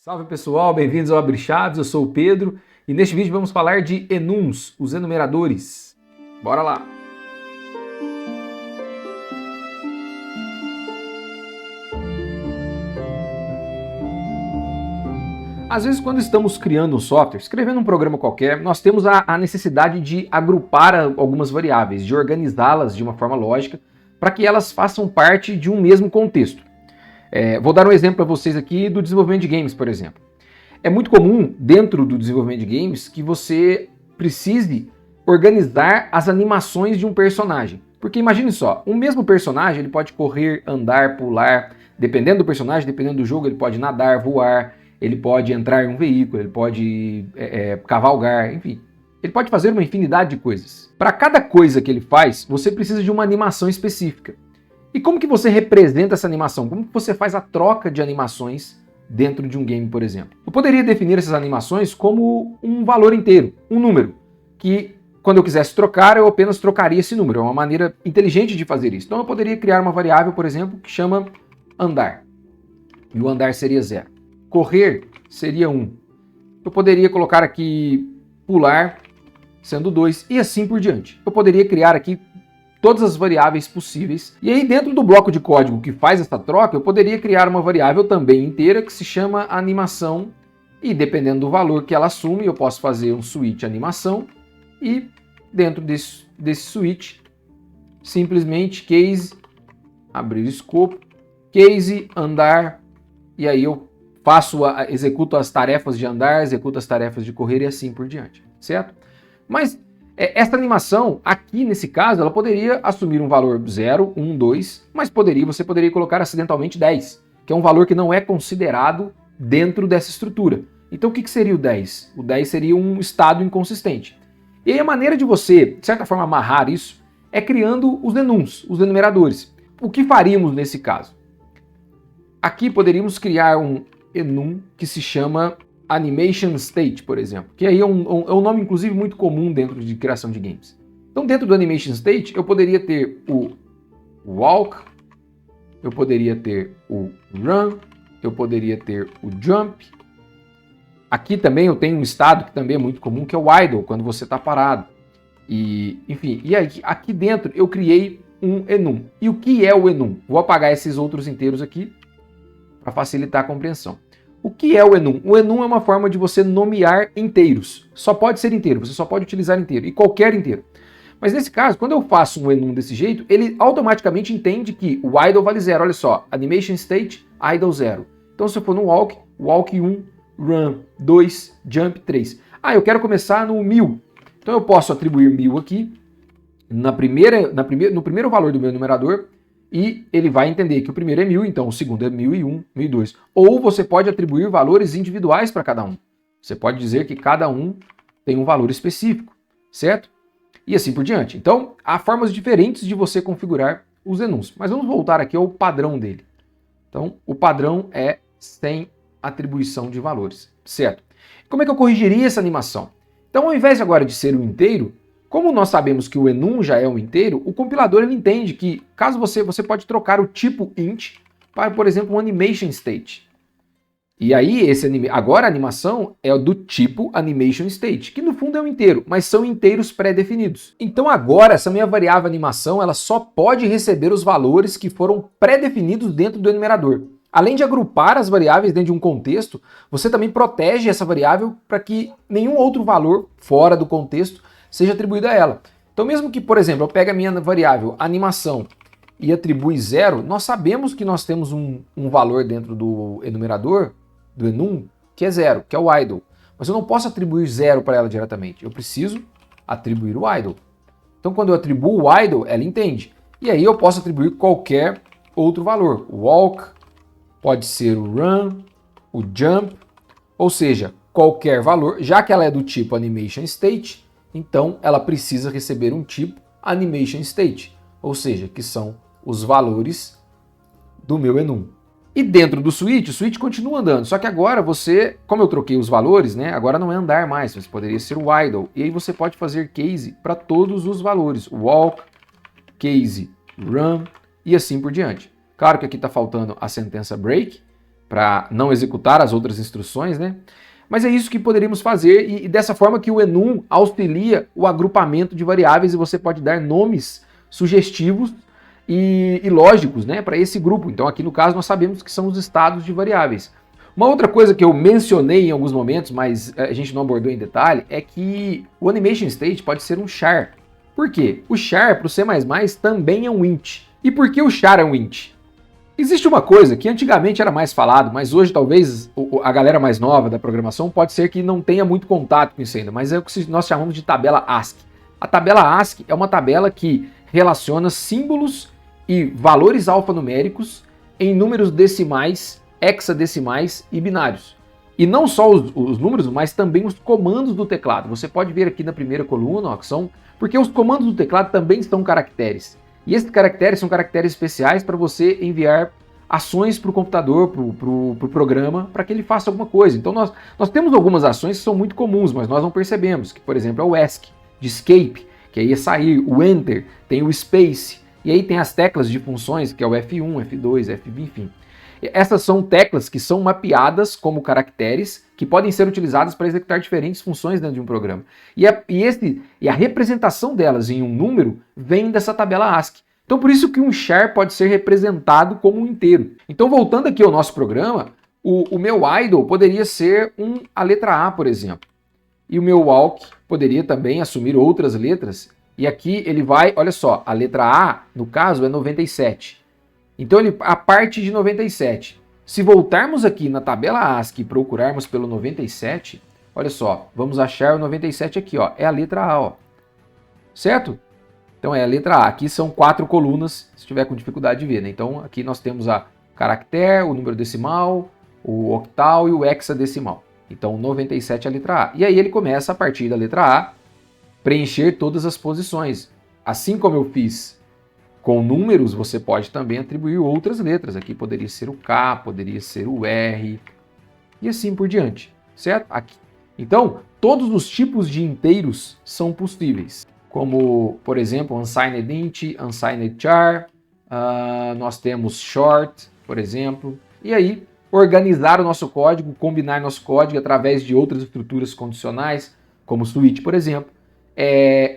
Salve pessoal, bem-vindos ao Abre Chaves, eu sou o Pedro e neste vídeo vamos falar de enums, os enumeradores. Bora lá! Às vezes quando estamos criando um software, escrevendo um programa qualquer, nós temos a necessidade de agrupar algumas variáveis, de organizá-las de uma forma lógica para que elas façam parte de um mesmo contexto. Vou dar um exemplo para vocês aqui do desenvolvimento de games, por exemplo. É muito comum, dentro do desenvolvimento de games, que você precise organizar as animações de um personagem. Porque imagine só, um mesmo personagem ele pode correr, andar, pular, dependendo do personagem, dependendo do jogo, ele pode nadar, voar, ele pode entrar em um veículo, ele pode cavalgar, enfim. Ele pode fazer uma infinidade de coisas. Para cada coisa que ele faz, você precisa de uma animação específica. E como que você representa essa animação? Como que você faz a troca de animações dentro de um game, por exemplo? Eu poderia definir essas animações como um valor inteiro, um número, que quando eu quisesse trocar, eu apenas trocaria esse número. É uma maneira inteligente de fazer isso. Então eu poderia criar uma variável, por exemplo, que chama andar. E o andar seria 0. Correr seria 1. Eu poderia colocar aqui pular, sendo 2, e assim por diante. Eu poderia criar aqui todas as variáveis possíveis. E aí dentro do bloco de código que faz essa troca, eu poderia criar uma variável também inteira que se chama animação. E dependendo do valor que ela assume, eu posso fazer um switch animação. E dentro desse switch, simplesmente case, abrir escopo, case, andar. E aí eu executo as tarefas de andar, executo as tarefas de correr e assim por diante, certo? Mas essa animação, aqui nesse caso, ela poderia assumir um valor 0, 1, 2, mas você poderia colocar acidentalmente 10, que é um valor que não é considerado dentro dessa estrutura. Então o que seria o 10? O 10 seria um estado inconsistente. E aí a maneira de você, de certa forma, amarrar isso é criando os enums, os enumeradores. O que faríamos nesse caso? Aqui poderíamos criar um enum que se chama Animation State, por exemplo, que aí é um nome inclusive muito comum dentro de criação de games. Então dentro do Animation State eu poderia ter o Walk, eu poderia ter o Run, eu poderia ter o Jump. Aqui também eu tenho um estado que também é muito comum, que é o Idle, quando você está parado. E, enfim, e aqui dentro eu criei um enum. E o que é o enum? Vou apagar esses outros inteiros aqui para facilitar a compreensão. O que é o enum? O enum é uma forma de você nomear inteiros. Só pode ser inteiro, você só pode utilizar inteiro, e qualquer inteiro. Mas nesse caso, quando eu faço um enum desse jeito, ele automaticamente entende que o idle vale 0. Olha só, animation state, idle 0. Então se eu for no walk, walk 1, run 2, jump 3. Ah, eu quero começar no 1000. Então eu posso atribuir 1000 aqui, no primeiro valor do meu numerador, e ele vai entender que o primeiro é 1000, então o segundo é 1001, 1002. Ou você pode atribuir valores individuais para cada um. Você pode dizer que cada um tem um valor específico, certo? E assim por diante. Então, há formas diferentes de você configurar os enums. Mas vamos voltar aqui ao padrão dele. Então, o padrão é sem atribuição de valores, certo? Como é que eu corrigiria essa animação? Então, ao invés agora de ser um inteiro, como nós sabemos que o enum já é um inteiro, o compilador ele entende que, caso você pode trocar o tipo int para, por exemplo, um animation state. E aí, agora a animação é do tipo animation state, que no fundo é um inteiro, mas são inteiros pré-definidos. Então agora, essa minha variável animação, ela só pode receber os valores que foram pré-definidos dentro do enumerador. Além de agrupar as variáveis dentro de um contexto, você também protege essa variável para que nenhum outro valor fora do contexto seja atribuído a ela. Então mesmo que, por exemplo, eu pegue a minha variável animação e atribui 0, nós sabemos que nós temos um valor dentro do enumerador, do enum, que é 0, que é o idle. Mas eu não posso atribuir 0 para ela diretamente, eu preciso atribuir o idle. Então quando eu atribuo o idle, ela entende. E aí eu posso atribuir qualquer outro valor. O walk, pode ser o run, o jump, ou seja, qualquer valor, já que ela é do tipo animation state, então ela precisa receber um tipo animation state, ou seja, que são os valores do meu enum. E dentro do switch, o switch continua andando, só que agora você, como eu troquei os valores, né, agora não é andar mais, mas poderia ser o idle, e aí você pode fazer case para todos os valores, walk, case, run e assim por diante. Claro que aqui está faltando a sentença break, para não executar as outras instruções, né? Mas é isso que poderíamos fazer e dessa forma que o enum auxilia o agrupamento de variáveis e você pode dar nomes sugestivos e lógicos, né, para esse grupo. Então aqui no caso nós sabemos que são os estados de variáveis. Uma outra coisa que eu mencionei em alguns momentos, mas a gente não abordou em detalhe, é que o animation state pode ser um char. Por quê? O char para o C++ também é um int. E por que o char é um int? Existe uma coisa que antigamente era mais falado, mas hoje talvez a galera mais nova da programação pode ser que não tenha muito contato com isso ainda, mas é o que nós chamamos de tabela ASCII. A tabela ASCII é uma tabela que relaciona símbolos e valores alfanuméricos em números decimais, hexadecimais e binários. E não só os números, mas também os comandos do teclado. Você pode ver aqui na primeira coluna, ó, que são... porque os comandos do teclado também são caracteres. E esses caracteres são caracteres especiais para você enviar ações para o computador, para o programa, para que ele faça alguma coisa. Então nós temos algumas ações que são muito comuns, mas nós não percebemos, que por exemplo é o ESC, de escape, que aí é sair, o Enter, tem o Space, e aí tem as teclas de funções, que é o F1, F2, F, enfim. Essas são teclas que são mapeadas como caracteres que podem ser utilizadas para executar diferentes funções dentro de um programa. E a representação delas em um número vem dessa tabela ASCII. Então por isso que um char pode ser representado como um inteiro. Então voltando aqui ao nosso programa, o meu idle poderia ser a letra A, por exemplo. E o meu walk poderia também assumir outras letras. E aqui ele vai, olha só, a letra A, no caso, é 97. Então a parte de 97. Se voltarmos aqui na tabela ASCII e procurarmos pelo 97, olha só, vamos achar o 97 aqui, ó, é a letra A, ó. Certo? Então é a letra A. Aqui são 4 colunas, se tiver com dificuldade de ver, né? Então aqui nós temos a caractere, o número decimal, o octal e o hexadecimal. Então 97 é a letra A. E aí ele começa a partir da letra A preencher todas as posições. Assim como eu fiz com números, você pode também atribuir outras letras. Aqui poderia ser o K, poderia ser o R, e assim por diante, certo? Aqui. Então, todos os tipos de inteiros são possíveis, como, por exemplo, unsigned int, unsigned char, nós temos short, por exemplo, e aí organizar o nosso código, combinar nosso código através de outras estruturas condicionais, como switch, por exemplo,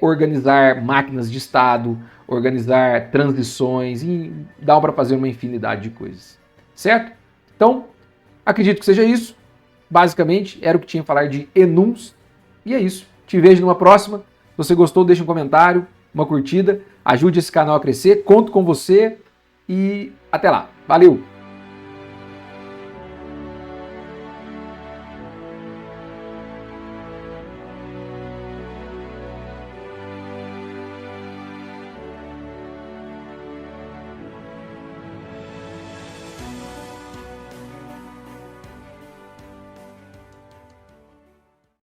organizar máquinas de estado, organizar transições, e dá para fazer uma infinidade de coisas, certo? Então, acredito que seja isso. Basicamente, era o que tinha a falar de enums, e é isso. Te vejo numa próxima. Se você gostou, deixa um comentário, uma curtida, ajude esse canal a crescer, conto com você e até lá. Valeu!